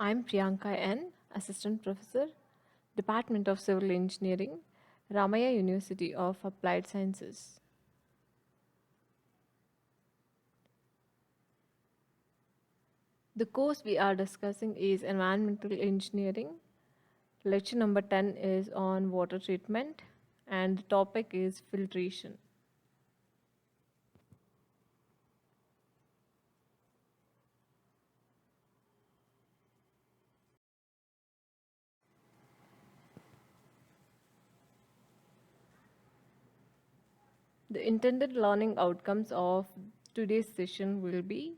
I'm Priyanka N., Assistant Professor, Department of Civil Engineering, Ramaya University of Applied Sciences. The course we are discussing is Environmental Engineering. Lecture number 10 is on water treatment, and the topic is filtration. The intended learning outcomes of today's session will be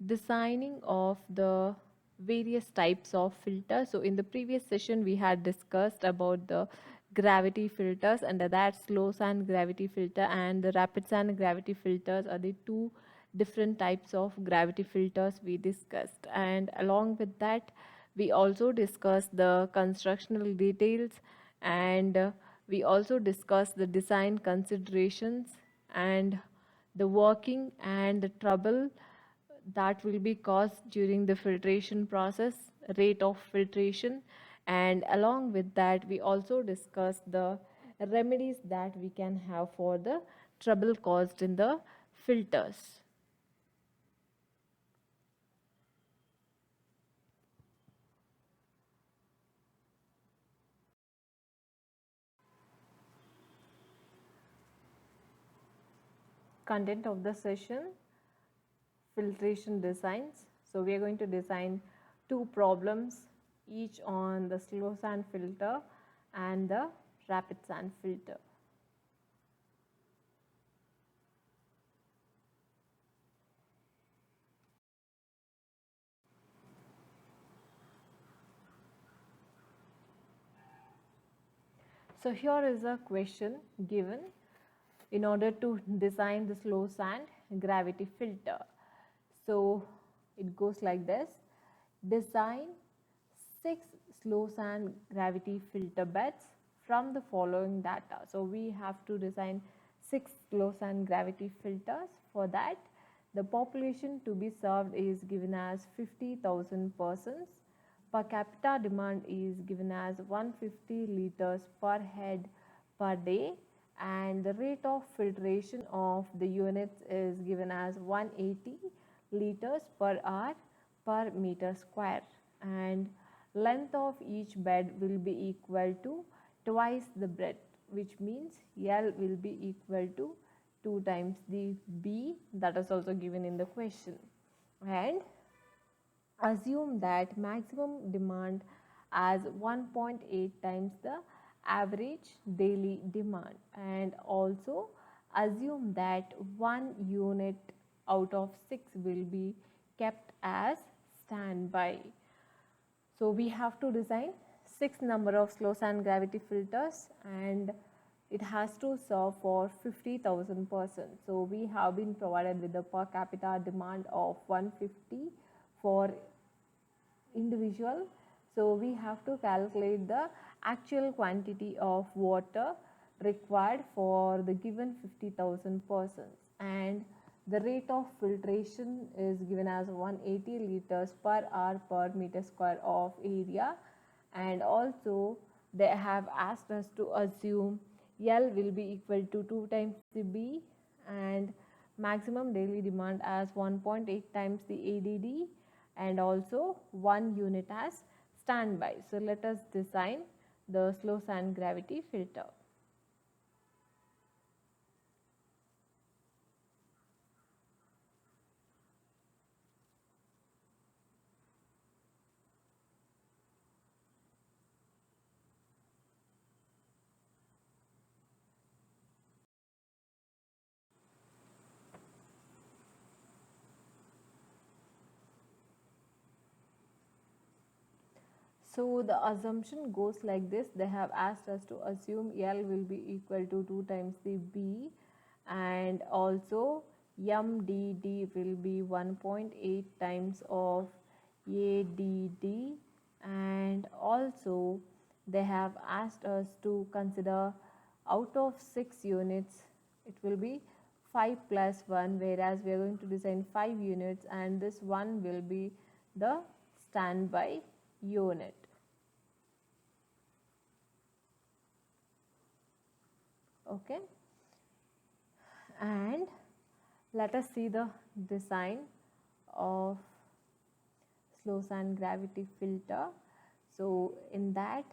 designing of the various types of filters. So in the previous session we had discussed about the gravity filters, and that slow sand gravity filter and the rapid sand gravity filters are the two different types of gravity filters we discussed. And along with that, we also discussed the constructional details, and we also discussed the design considerations and the working and the trouble that will be caused during the filtration process, rate of filtration, and along with that we also discuss the remedies that we can have for the trouble caused in the filters. Content of the session: filtration designs. So we are going to design two problems, each on the slow sand filter and the rapid sand filter. So here is a question given in order to design the slow sand gravity filter. So it goes like this: design 6 slow sand gravity filter beds from the following data. So we have to design 6 slow sand gravity filters. For that, the population to be served is given as 50,000 persons. Per capita demand is given as 150 liters per head per day, and the rate of filtration of the units is given as 180 liters per hour per meter square, and length of each bed will be equal to twice the breadth, which means L will be equal to 2 times the B, that is also given in the question. And assume that maximum demand as 1.8 times the average daily demand, and also assume that 1 unit out of 6 will be kept as standby. So we have to design 6 number of slow sand gravity filters, and it has to serve for 50,000 persons. So we have been provided with the per capita demand of 150 for individual. So we have to calculate the actual quantity of water required for the given 50,000 persons, and the rate of filtration is given as 180 liters per hour per meter square of area. And also they have asked us to assume L will be equal to 2 times the B, and maximum daily demand as 1.8 times the ADD, and also 1 unit as standby. So let us design the slow sand gravity filter. So the assumption goes like this: they have asked us to assume L will be equal to 2 times the B, and also MDD will be 1.8 times of ADD, and also they have asked us to consider out of 6 units it will be 5 plus 1, whereas we are going to design 5 units, and this one will be the standby unit. Okay, and let us see the design of slow sand gravity filter. So in that,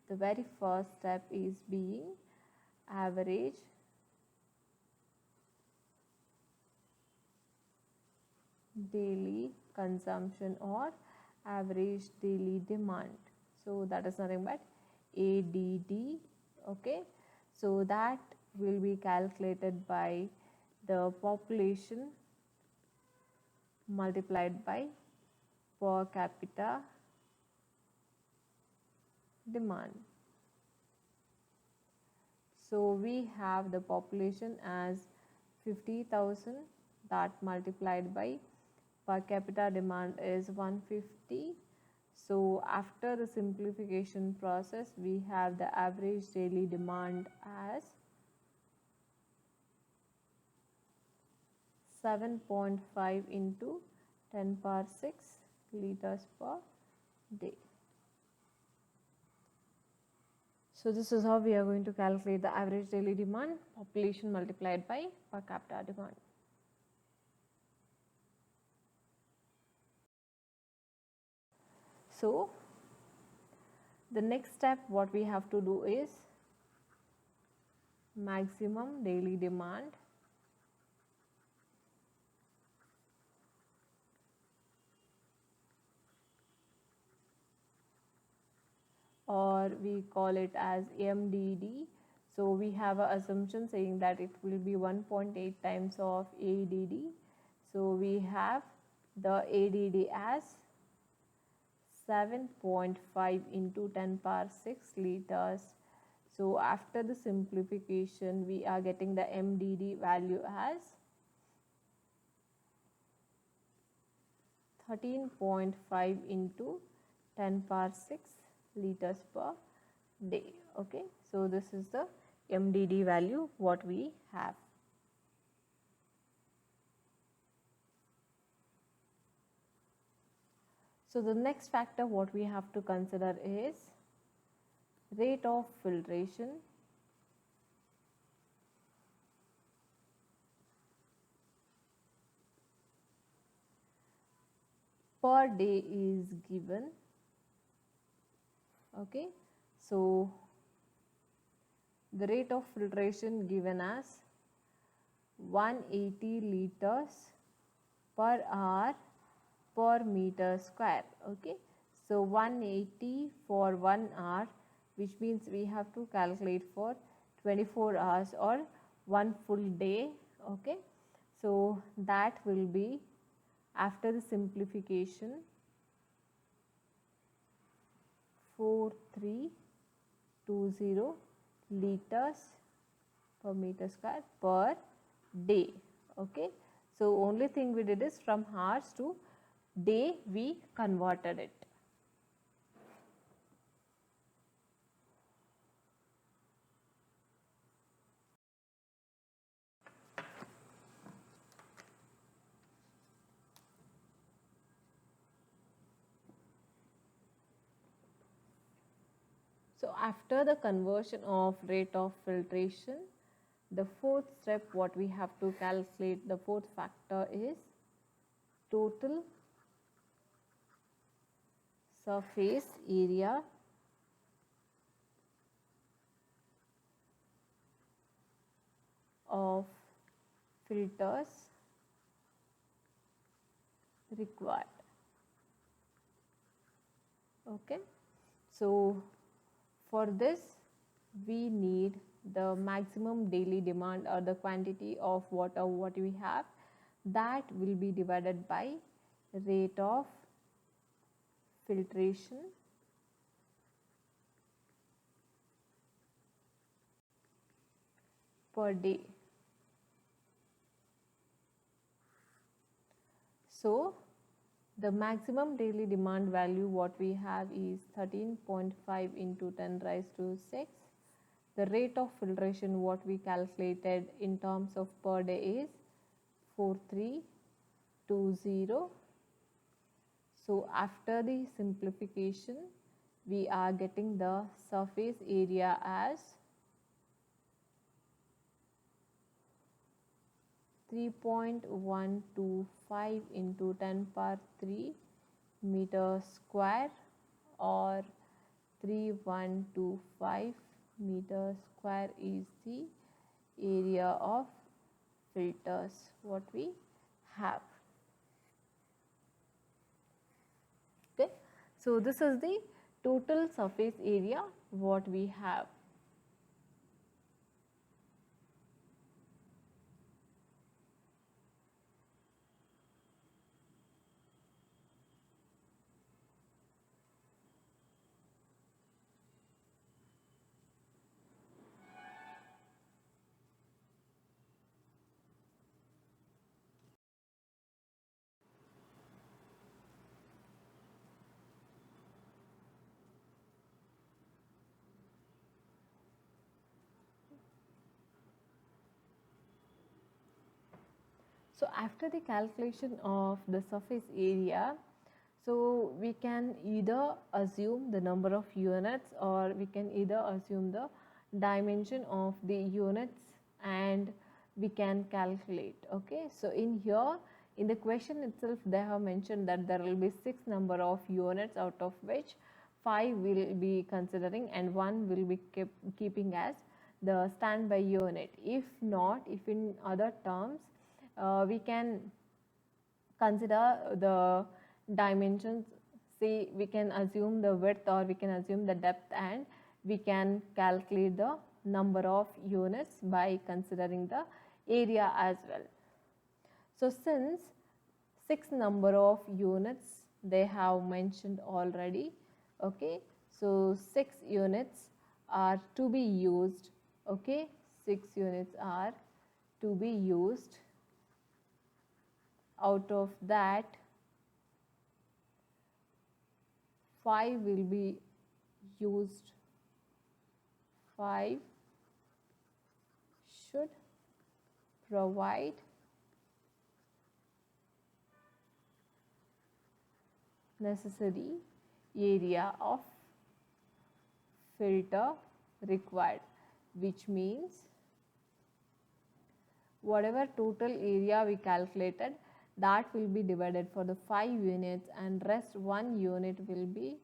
the very first step is being average daily consumption or average daily demand. So that is nothing but ADD. Okay, so that will be calculated by the population multiplied by per capita demand. So we have the population as 50,000, that multiplied by per capita demand is 150. So after the simplification process, we have the average daily demand as 7.5 into 10 power 6 liters per day. So this is how we are going to calculate the average daily demand, population multiplied by per capita demand. So the next step what we have to do is maximum daily demand or we call it as MDD. So we have an assumption saying that it will be 1.8 times of ADD. So we have the ADD as 7.5 into 10 power 6 liters. So after the simplification, we are getting the MDD value as 13.5 into 10 power 6 liters per day. Okay, so this is the MDD value what we have. So the next factor what we have to consider is rate of filtration per day is given. Okay, so the rate of filtration given as 180 liters per hour per meter square. Okay, so 180 for 1 hour, which means we have to calculate for 24 hours or 1 full day. Okay, so that will be after the simplification 4320 liters per meter square per day. Okay, so only thing we did is from hours to day we converted it. So after the conversion of rate of filtration, the fourth step what we have to calculate, the fourth factor is total surface area of filters required. Okay, so for this we need the maximum daily demand or the quantity of water what we have, that will be divided by rate of filtration per day. So the maximum daily demand value what we have is 13.5 into 10 raised to 6. The rate of filtration what we calculated in terms of per day is 4320. So after the simplification, we are getting the surface area as 3.125 into 10 power 3 meter square, or 3125 meter square is the area of filters what we have. Okay, so this is the total surface area what we have. So after the calculation of the surface area, so we can either assume the number of units, or we can either assume the dimension of the units and we can calculate. Okay, so in here in the question itself they have mentioned that there will be 6 number of units, out of which 5 will be considering and 1 will be keeping as the standby unit. If not, if in other terms we can consider the dimensions, say we can assume the width or we can assume the depth, and we can calculate the number of units by considering the area as well. So since 6 number of units they have mentioned already, okay, so 6 units are to be used. Okay, 6 units are to be used. Out of that, 5 will be used. 5 should provide necessary area of filter required, which means whatever total area we calculated, that will be divided for the 5 units, and rest 1 unit will be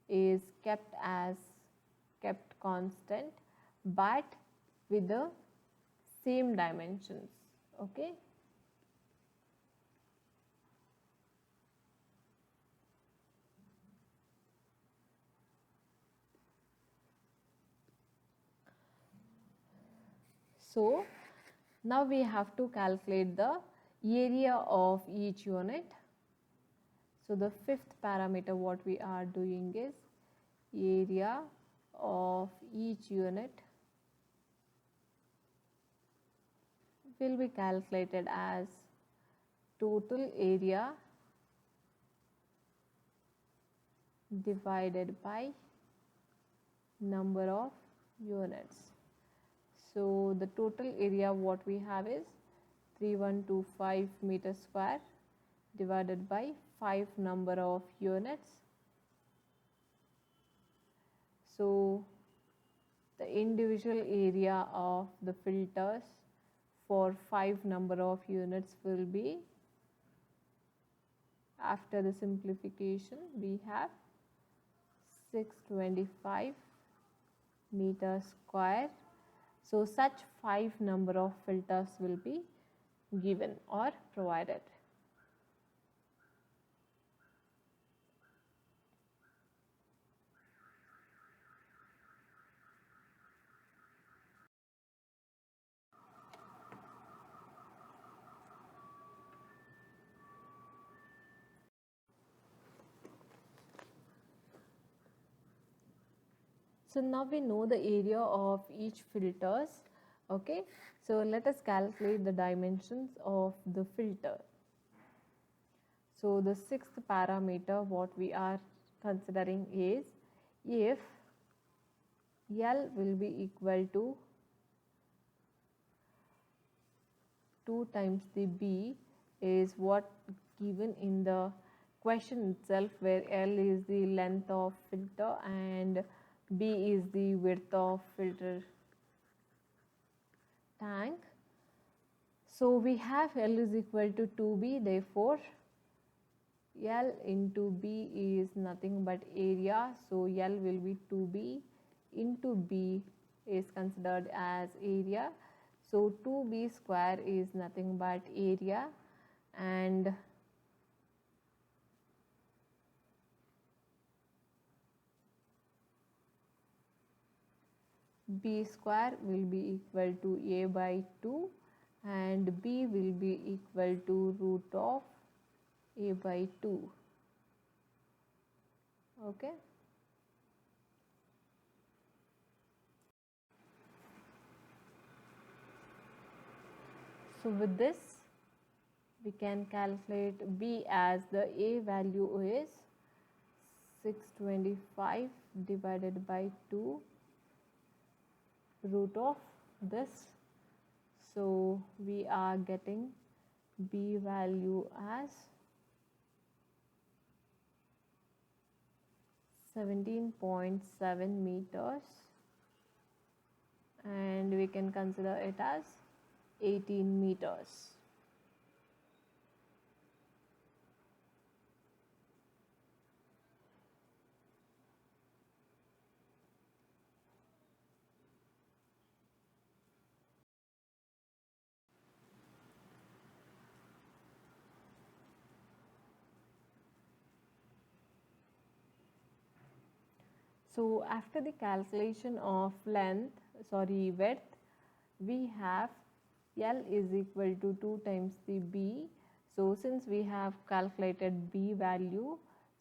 is kept constant but with the same dimensions. Okay, so now we have to calculate the area of each unit. So the 5th parameter what we are doing is area of each unit will be calculated as total area divided by number of units. So the total area what we have is 3125 meter square divided by 5 number of units. So the individual area of the filters for 5 number of units will be, after the simplification, we have 625 meter square. So such 5 number of filters will be given or provided. So now we know the area of each filters. Okay, so let us calculate the dimensions of the filter. So the 6th parameter what we are considering is, if L will be equal to 2 times the B, is what given in the question itself, where L is the length of filter and B is the width of filter tank. So we have L is equal to 2B, therefore L into B is nothing but area, so L will be 2B into B is considered as area. So 2B square is nothing but area, and B square will be equal to A by 2, and B will be equal to root of A by 2. Okay. So with this, we can calculate B as the A value is 625 divided by 2 root of this. So we are getting B value as 17.7 meters, and we can consider it as 18 meters. So after the calculation of width, we have L is equal to 2 times the B. So since we have calculated B value,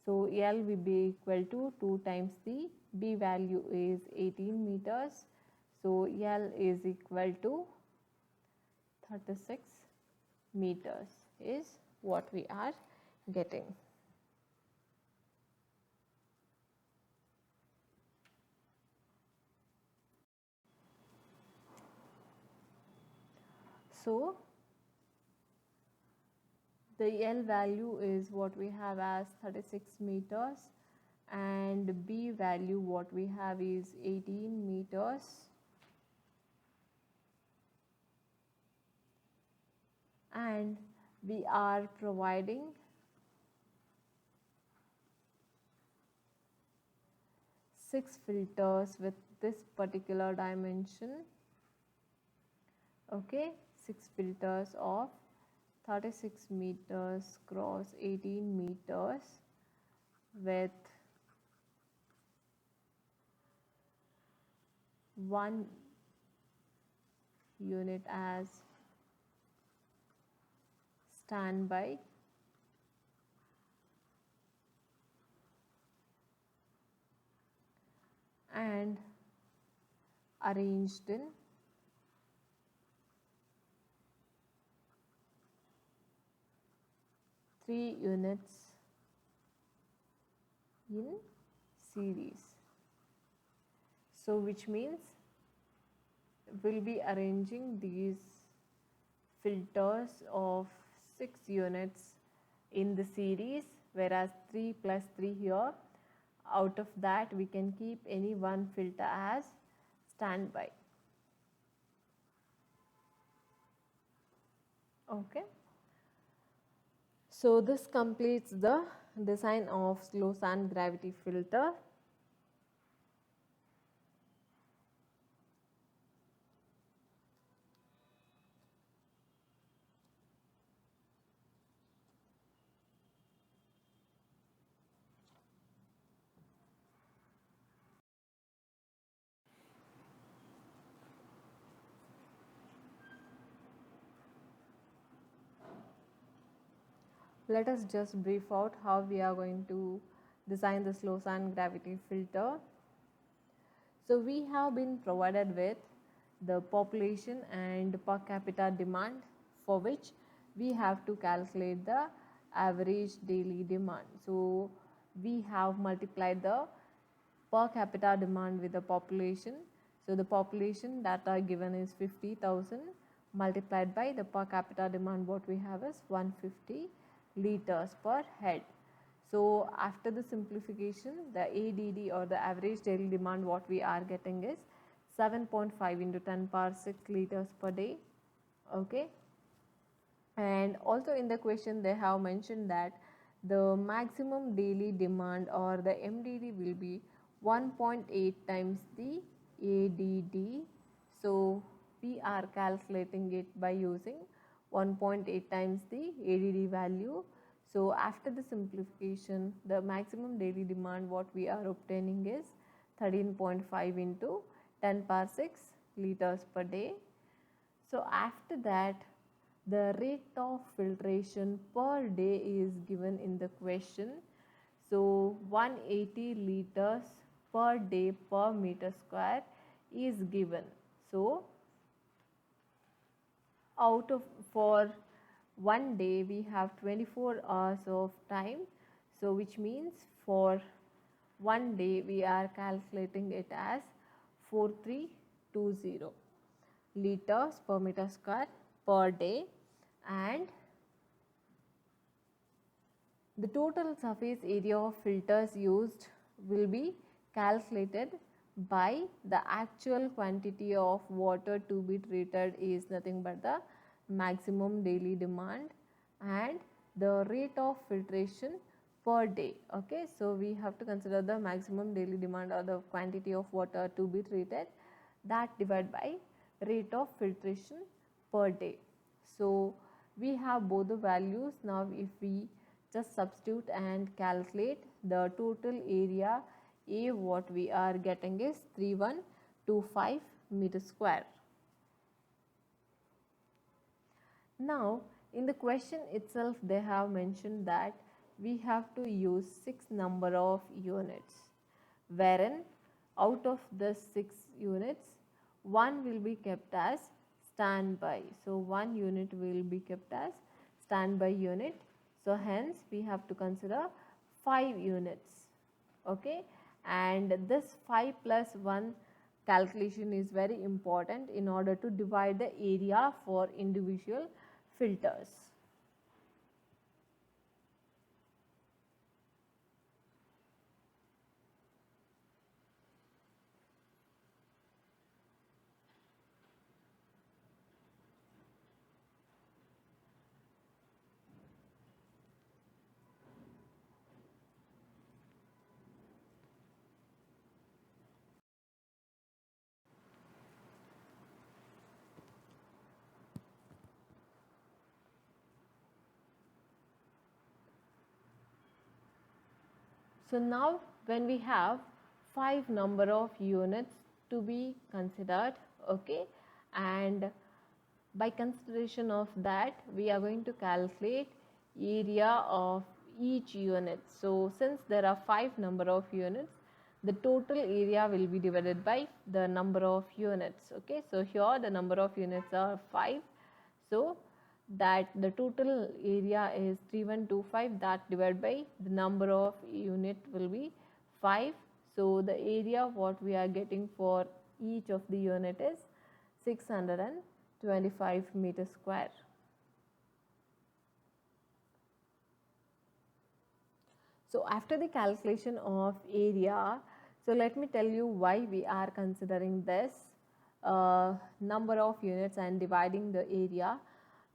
so L will be equal to 2 times the B value is 18 meters. So L is equal to 36 meters is what we are getting. So the L value is what we have as 36 meters, and B value what we have is 18 meters. And we are providing 6 filters with this particular dimension. Okay, 6 filters of 36 meters cross 18 meters with 1 unit as standby, and arranged in 3 units in series. So which means we'll be arranging these filters of 6 units in the series, whereas 3 plus 3 here. Out of that, we can keep any one filter as standby. Okay. So this completes the design of slow sand gravity filter. Let us just brief out how we are going to design the slow sand gravity filter. So we have been provided with the population and per capita demand, for which we have to calculate the average daily demand. So we have multiplied the per capita demand with the population. So the population that are given is 50,000 multiplied by the per capita demand what we have is 150 liters per head. So after the simplification, the ADD or the average daily demand what we are getting is 7.5 into 10 power 6 liters per day. Okay. And also in the question they have mentioned that the maximum daily demand or the MDD will be 1.8 times the ADD. So we are calculating it by using 1.8 times the ADD value. So after the simplification, the maximum daily demand what we are obtaining is 13.5 into 10 power 6 liters per day. So after that, the rate of filtration per day is given in the question. So 180 liters per day per meter square is given. So out of for one day we have 24 hours of time. So which means for one day we are calculating it as 4320 liters per meter square per day, and the total surface area of filters used will be calculated by the actual quantity of water to be treated is nothing but the maximum daily demand and the rate of filtration per day. Okay, so we have to consider the maximum daily demand or the quantity of water to be treated, that divided by rate of filtration per day. So we have both the values. Now if we just substitute and calculate the total area A, what we are getting is 3125 meter square. Now in the question itself they have mentioned that we have to use 6 number of units, wherein out of the 6 units, one will be kept as standby. So one unit will be kept as standby unit. So hence we have to consider 5 units. Okay, and this 5 plus 1 calculation is very important in order to divide the area for individual filters. So now when we have 5 number of units to be considered, okay, and by consideration of that we are going to calculate area of each unit. So since there are 5 number of units, the total area will be divided by the number of units. Okay, so here the number of units are 5. So that the total area is 3125, that divided by the number of unit will be 5. So the area what we are getting for each of the unit is 625 meter square. So after the calculation of area, so let me tell you why we are considering this number of units and dividing the area,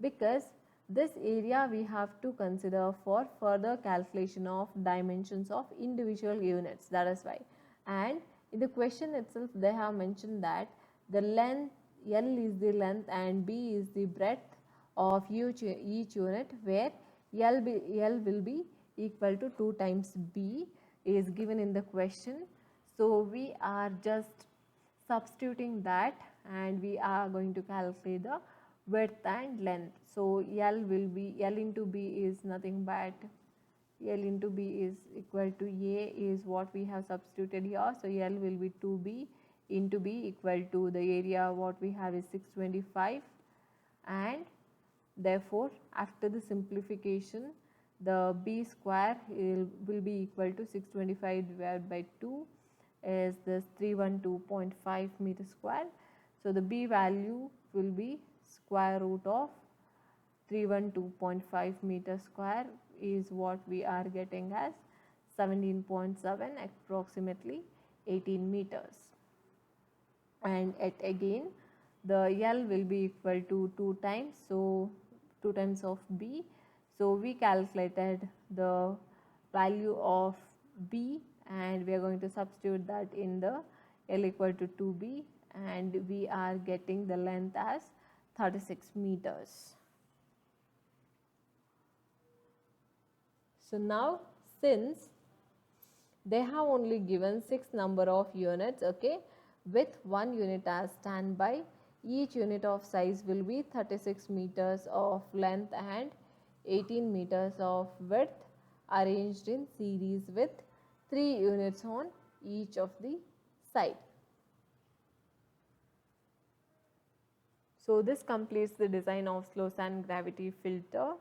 because this area we have to consider for further calculation of dimensions of individual units, that is why. And in the question itself they have mentioned that the length L is the length and B is the breadth of each unit, where L will be equal to 2 times B is given in the question. So we are just substituting that and we are going to calculate the width and length. So L will be, L into B is nothing but L into B is equal to A is what we have substituted here. So L will be 2B into B equal to the area what we have is 625, and therefore after the simplification the B square will be equal to 625 divided by 2 is this 312.5 meter square. So the B value will be square root of 312.5 meters square is what we are getting as 17.7, approximately 18 meters. And at again the L will be equal to 2 times, so 2 times of B. So we calculated the value of B and we are going to substitute that in the L equal to 2B, and we are getting the length as 36 meters. So now, since they have only given 6 number of units, okay, with 1 unit as standby, each unit of size will be 36 meters of length and 18 meters of width, arranged in series with 3 units on each of the side. So this completes the design of slow sand gravity filter.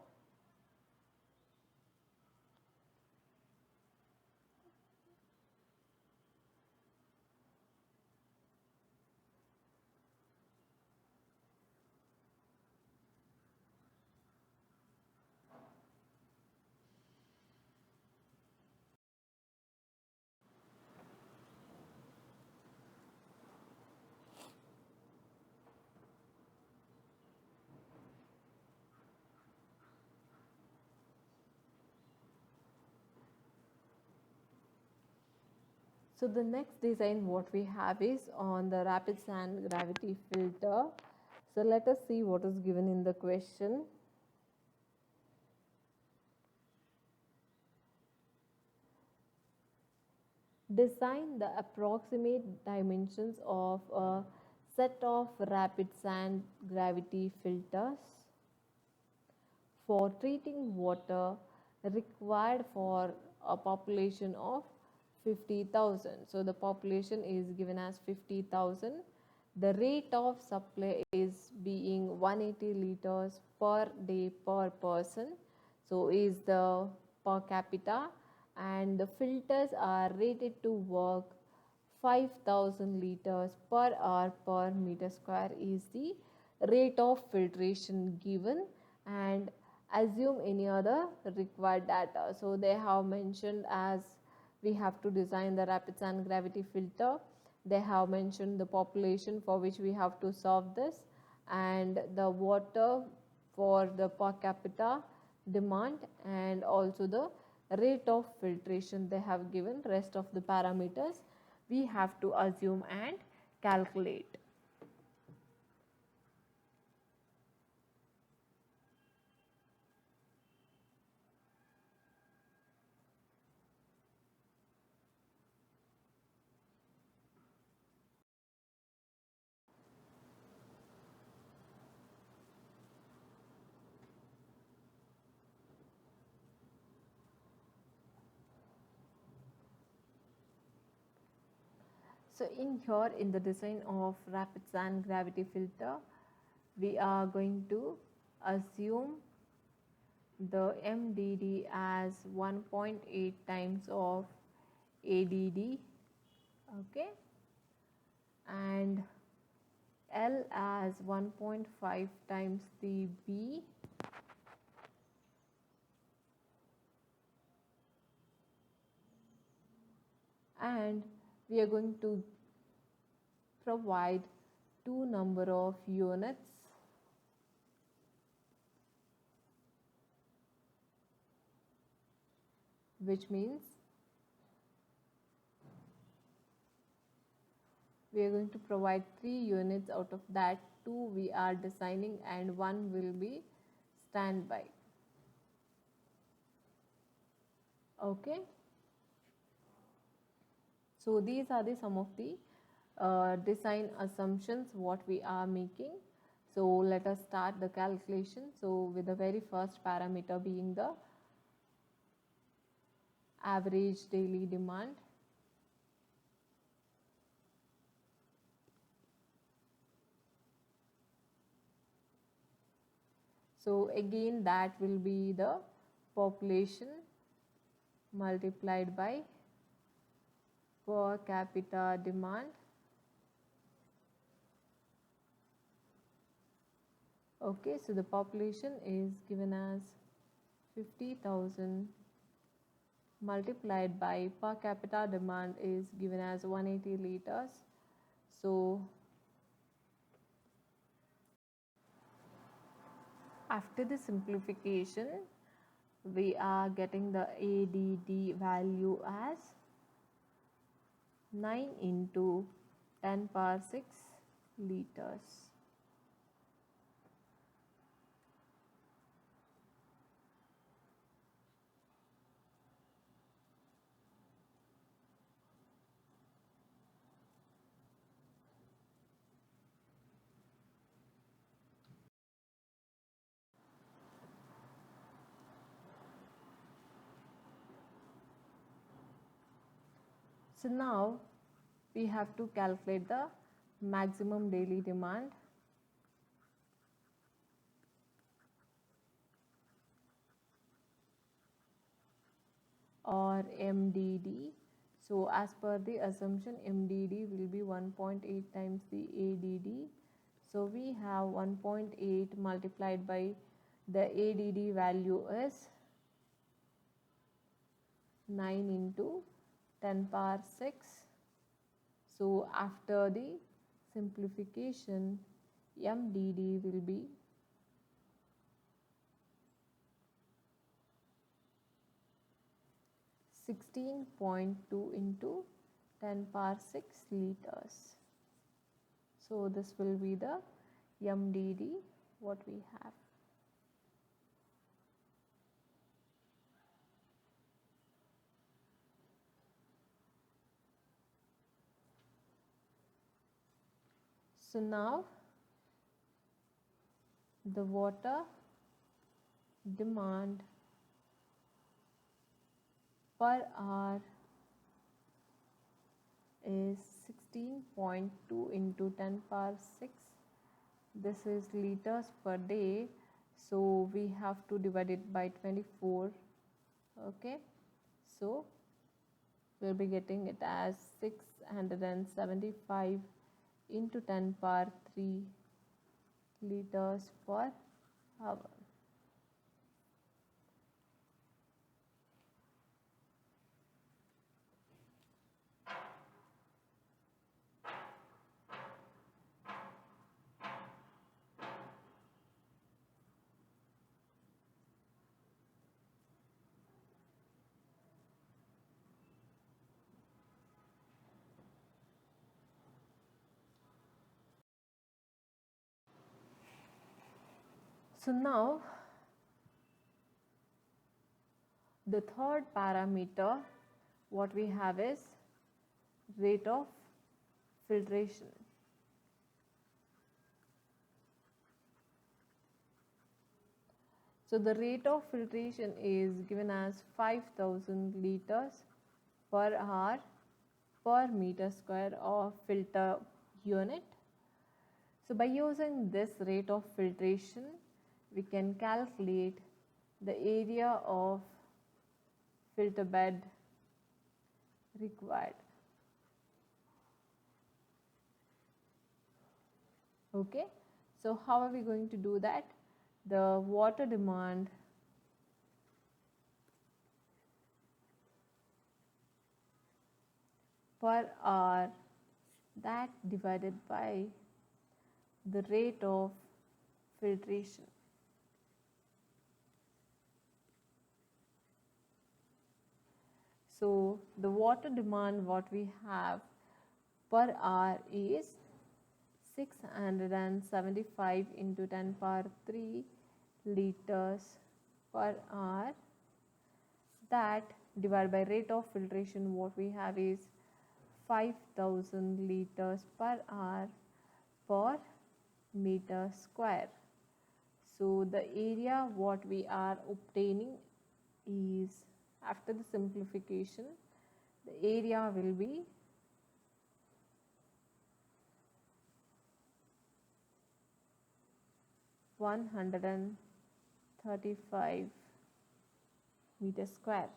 So the next design what we have is on the rapid sand gravity filter. So let us see what is given in the question. Design the approximate dimensions of a set of rapid sand gravity filters for treating water required for a population of 50,000. So the population is given as 50,000. The rate of supply is being 180 liters per day per person. So is the per capita, and the filters are rated to work 5,000 liters per hour per meter square is the rate of filtration given, and assume any other required data. So they have mentioned, as we have to design the rapid sand gravity filter, they have mentioned the population for which we have to solve this, and the water for the per capita demand, and also the rate of filtration they have given. Rest of the parameters we have to assume and calculate. So in here, in the design of rapid sand gravity filter, we are going to assume the MDD as 1.8 times of ADD, okay, and L as 1.5 times the B, and we are going to provide 2 number of units, which means we are going to provide 3 units. Out of that, 2 we are designing and 1 will be standby. Okay. So these are the some of the design assumptions what we are making. So let us start the calculation. So with the very first parameter being the average daily demand. So again that will be the population multiplied by per capita demand Okay, so the population is given as 50,000 multiplied by per capita demand is given as 180 liters. So after the simplification, we are getting the ADD value as 9 into 10 power 6 liters. So now we have to calculate the maximum daily demand. Or MDD. So as per the assumption, MDD will be 1.8 times the ADD. So we have 1.8 multiplied by the ADD value is 9 into 10 power 6. So after the simplification, MDD will be 16.2 into 10 power 6 liters. So this will be the MDD what we have. So now the water demand per hour is 16.2 into 10 power 6. This is liters per day. So we have to divide it by 24. Okay. So we'll be getting it as 675 into 10 power 3 liters per hour. So now the third parameter what we have is rate of filtration. So the rate of filtration is given as 5,000 liters per hour per meter square of filter unit. So by using this rate of filtration, we can calculate the area of filter bed required. Okay, so how are we going to do that? The water demand per hour that divided by the rate of filtration. So the water demand what we have per hour is 675 into 10 power 3 liters per hour. That divided by rate of filtration what we have is 5,000 liters per hour per meter square. So the area what we are obtaining is, after the simplification, the area will be 135 meters square.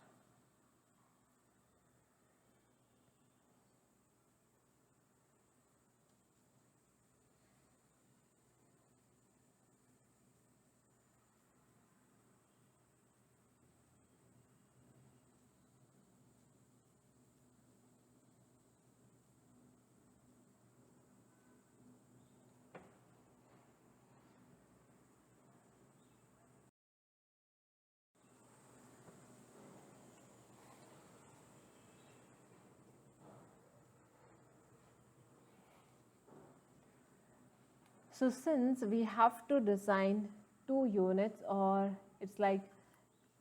So since we have to design 2 units, or it's like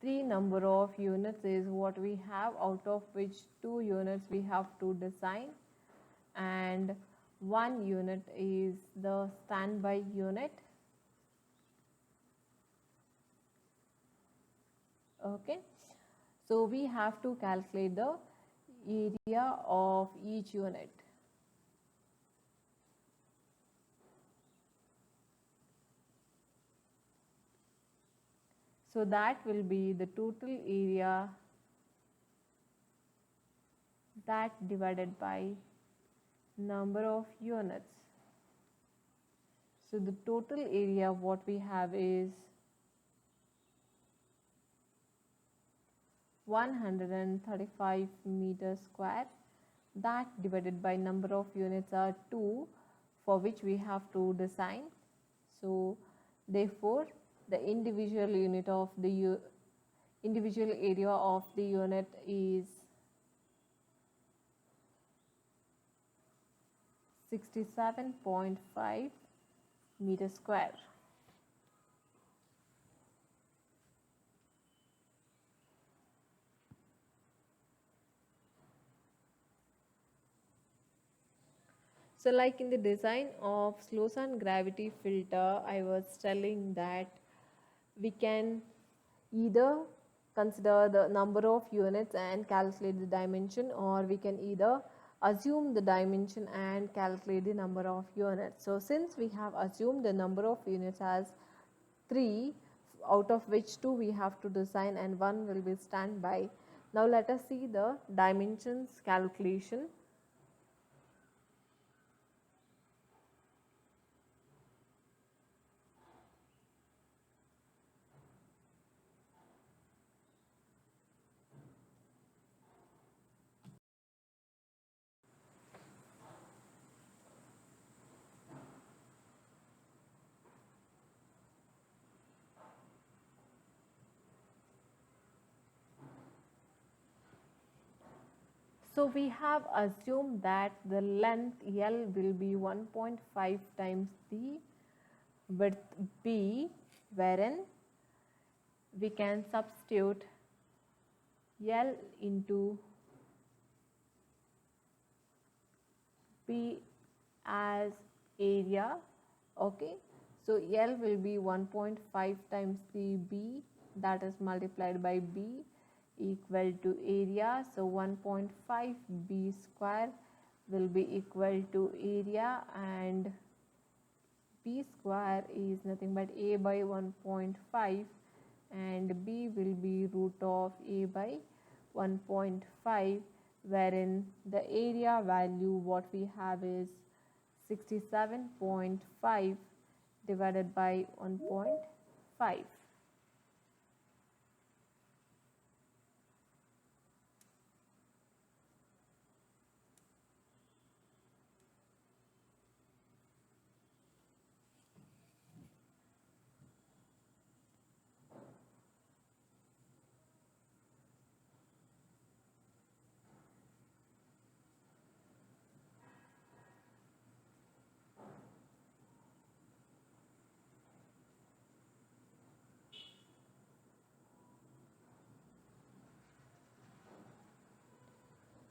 3 number of units is what we have, out of which 2 units we have to design, and 1 unit is the standby unit. Okay, so we have to calculate the area of each unit. So that will be the total area, that divided by number of units. So the total area what we have is 135 meters square. That divided by number of units are 2, for which we have to design. So therefore the individual area of the unit is 67.5 meters square. So like in the design of slow sand gravity filter, I was telling that we can either consider the number of units and calculate the dimension, or we can either assume the dimension and calculate the number of units. So since we have assumed the number of units as 3, out of which 2 we have to design and 1 will be standby. Now let us see the dimensions calculation. So we have assumed that the length L will be 1.5 times the width B, wherein we can substitute L into B as area. Okay, so L will be 1.5 times the B, that is multiplied by B, equal to area. So 1.5 B square will be equal to area, and B square is nothing but A by 1.5, and B will be root of A by 1.5, wherein the area value what we have is 67.5 divided by 1.5.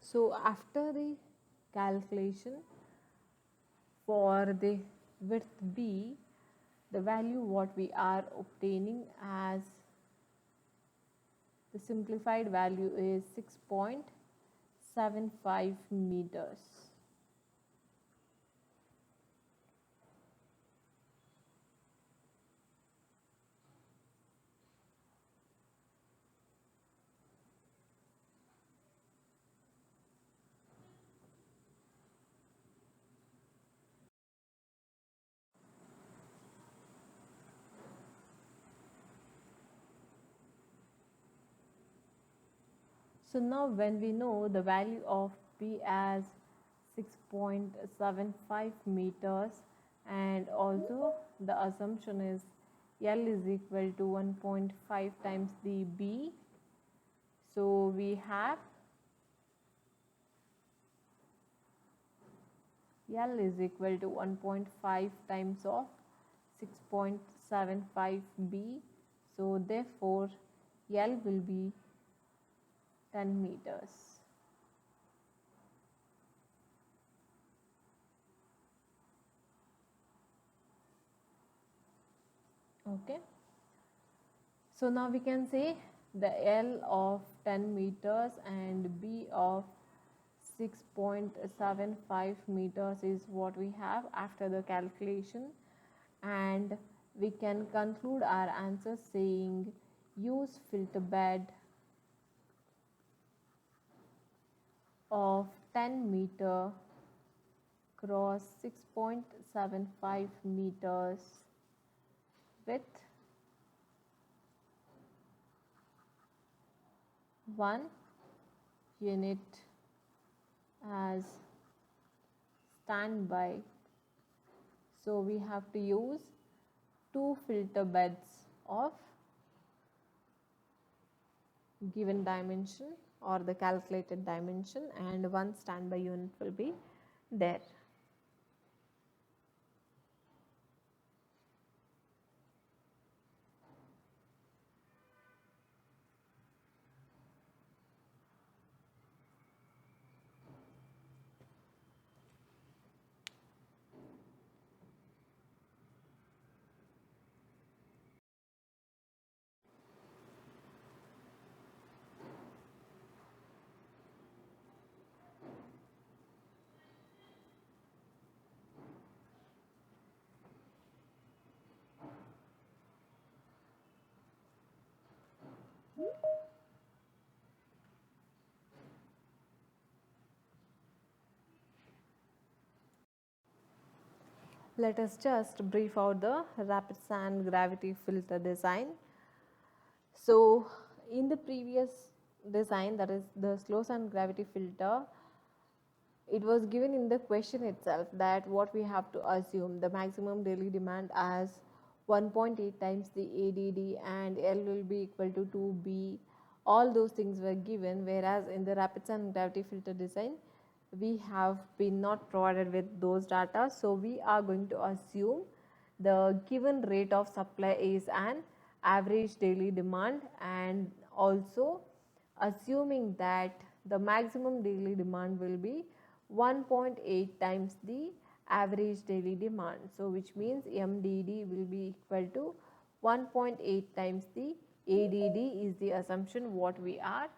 So after the calculation for the width B, the value what we are obtaining as the simplified value is 6.75 meters. So now when we know the value of B as 6.75 meters, and also the assumption is L is equal to 1.5 times the B, so we have L is equal to 1.5 times of 6.75 B. So therefore L will be 10 meters. Okay. So now we can say the L of 10 meters and B of 6.75 meters is what we have after the calculation, and we can conclude our answer saying use filter bed of 10 meter cross 6.75 meters with 1 unit as standby. So we have to use 2 filter beds of given dimension or the calculated dimension, and 1 standby unit will be there. Let us just brief out the rapid sand gravity filter design. So in the previous design, that is the slow sand gravity filter, it was given in the question itself that what we have to assume the maximum daily demand as 1.8 times the ADD and L will be equal to 2B. All those things were given, whereas in the rapid sand gravity filter design we have been not provided with those data. So we are going to assume the given rate of supply is an average daily demand, and also assuming that the maximum daily demand will be 1.8 times the average daily demand. So which means MDD will be equal to 1.8 times the ADD is the assumption what we are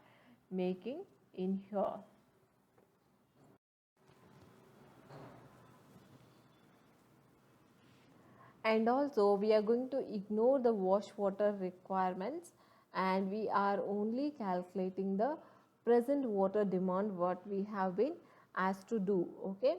making in here. And also we are going to ignore the wash water requirements, and we are only calculating the present water demand what we have been asked to do. Okay,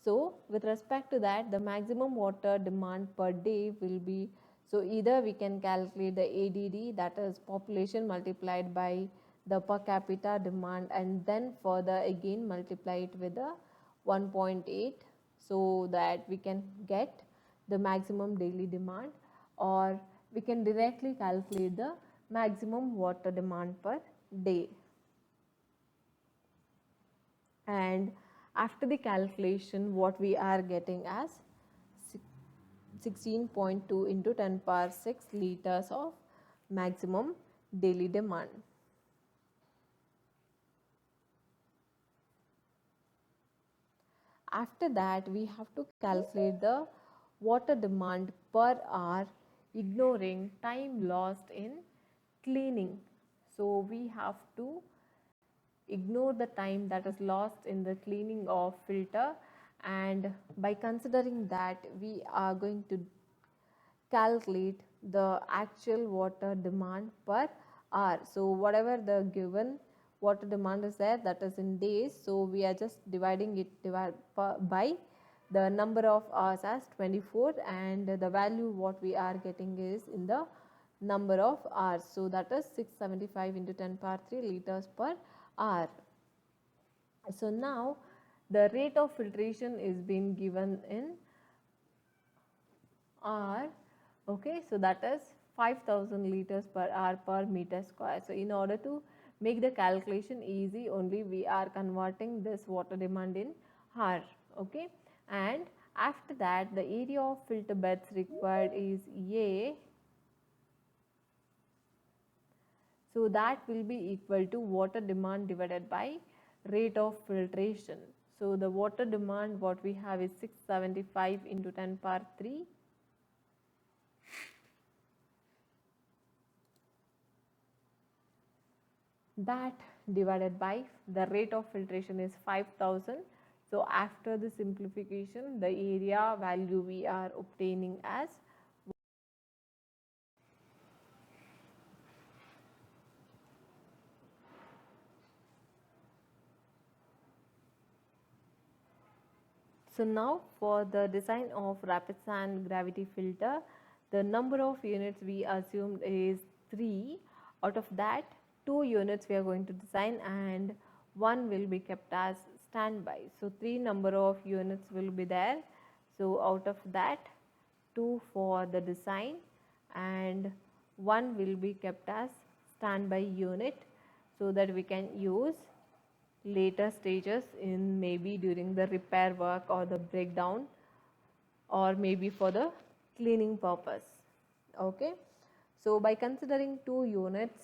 so with respect to that, the maximum water demand per day will be, so either we can calculate the ADD, that is population multiplied by the per capita demand, and then further again multiply it with the 1.8, so that we can get the maximum daily demand, or we can directly calculate the maximum water demand per day. And after the calculation, what we are getting as 16.2 into 10 power 6 liters of maximum daily demand. After that, we have to calculate the water demand per hour, ignoring time lost in cleaning. So we have to ignore the time that is lost in the cleaning of filter, and by considering that, we are going to calculate the actual water demand per hour. So whatever the given water demand is there, that is in days, so we are just dividing it by the number of hours as 24, and the value what we are getting is in the number of hours, so that is 675 into 10 power 3 liters per hour. So now the rate of filtration is being given in hour. Okay, so that is 5000 liters per hour per meter square. So in order to make the calculation easy, only we are converting this water demand in hour. Okay, and after that the area of filter beds required is A. So that will be equal to water demand divided by rate of filtration. So the water demand what we have is 675 into 10 power 3. That divided by the rate of filtration is 5000. So after the simplification, the area value we are obtaining as So now for the design of rapid sand gravity filter, the number of units we assumed is 3. Out of that, 2 units we are going to design and 1 will be kept as standby. So 3 number of units will be there. So out of that, 2 for the design and 1 will be kept as standby unit so that we can use later stages in maybe during the repair work or the breakdown or maybe for the cleaning purpose. Okay, so by considering 2 units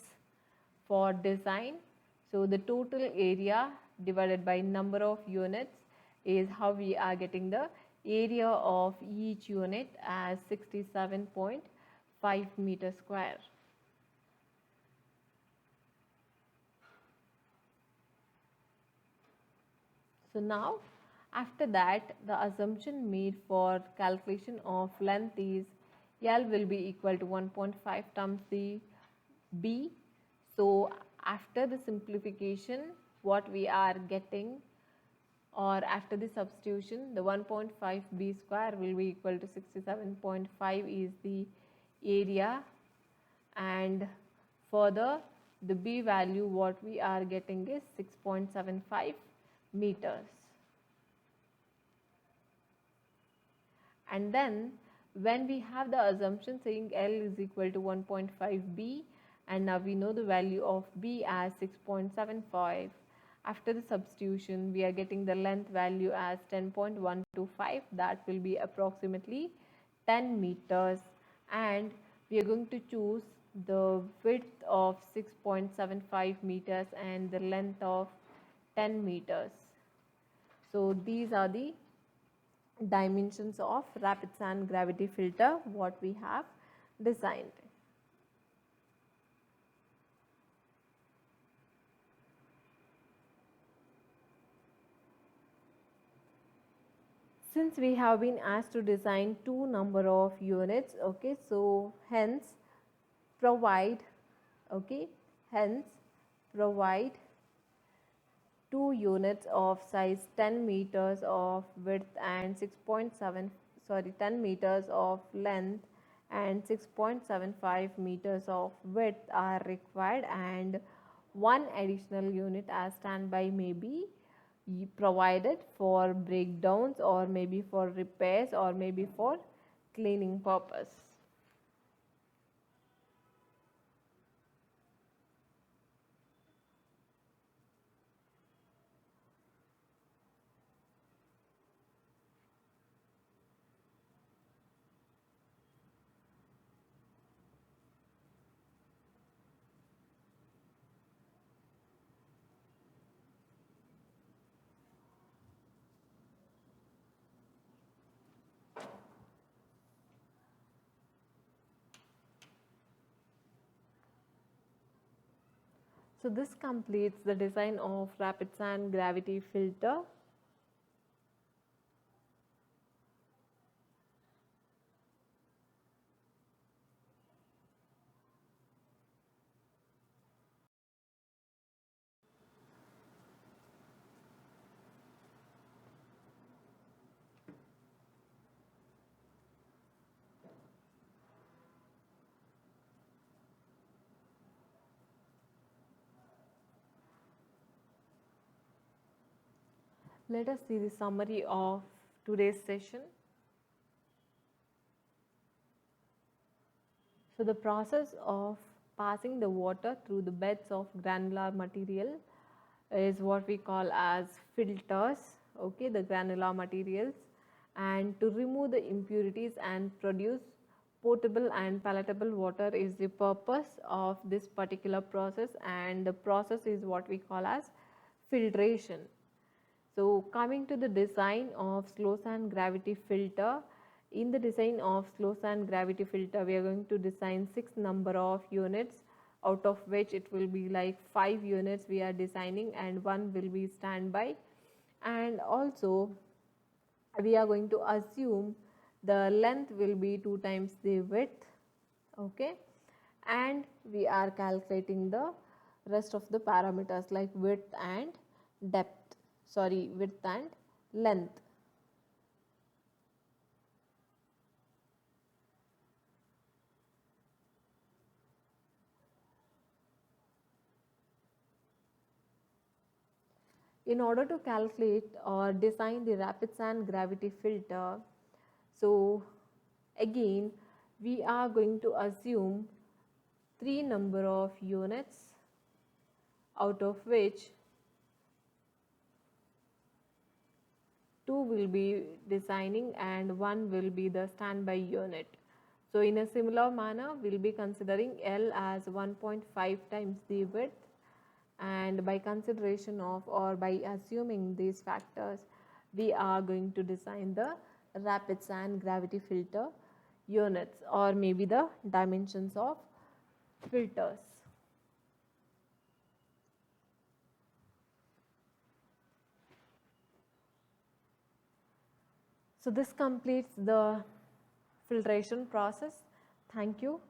for design, so the total area divided by number of units is how we are getting the area of each unit as 67.5 meter square. So now after that the assumption made for calculation of length is L will be equal to 1.5 times the B. So after the simplification what we are getting or after the substitution the 1.5 B square will be equal to 67.5 is the area, and further the B value what we are getting is 6.75 meters. And then when we have the assumption saying L is equal to 1.5 B and now we know the value of B as 6.75, after the substitution we are getting the length value as 10.125, that will be approximately 10 meters, and we are going to choose the width of 6.75 meters and the length of 10 meters. So these are the dimensions of rapid sand gravity filter what we have designed. Since we have been asked to design 2 number of units, okay, so hence provide, okay, hence provide 2 units of size 10 meters of width and 10 meters of length and 6.75 meters of width are required, and 1 additional unit as standby may be provided for breakdowns or maybe for repairs or maybe for cleaning purpose. So this completes the design of rapid sand gravity filter. Let us see the summary of today's session. So the process of passing the water through the beds of granular material is what we call as filters, okay, the granular materials. and to remove the impurities and produce potable and palatable water is the purpose of this particular process, and the process is what we call as filtration. So coming to the design of slow sand gravity filter, in the design of slow sand gravity filter we are going to design 6 number of units, out of which it will be like 5 units we are designing and 1 will be standby, and also we are going to assume the length will be 2 times the width, okay, and we are calculating the rest of the parameters like width and width and length. In order to calculate or design the rapid sand gravity filter, so again we are going to assume 3 number of units, out of which 2 will be designing and 1 will be the standby unit. So in a similar manner we will be considering L as 1.5 times the width, and by consideration of or by assuming these factors we are going to design the rapid sand gravity filter units or maybe the dimensions of filters. So this completes the filtration process. Thank you.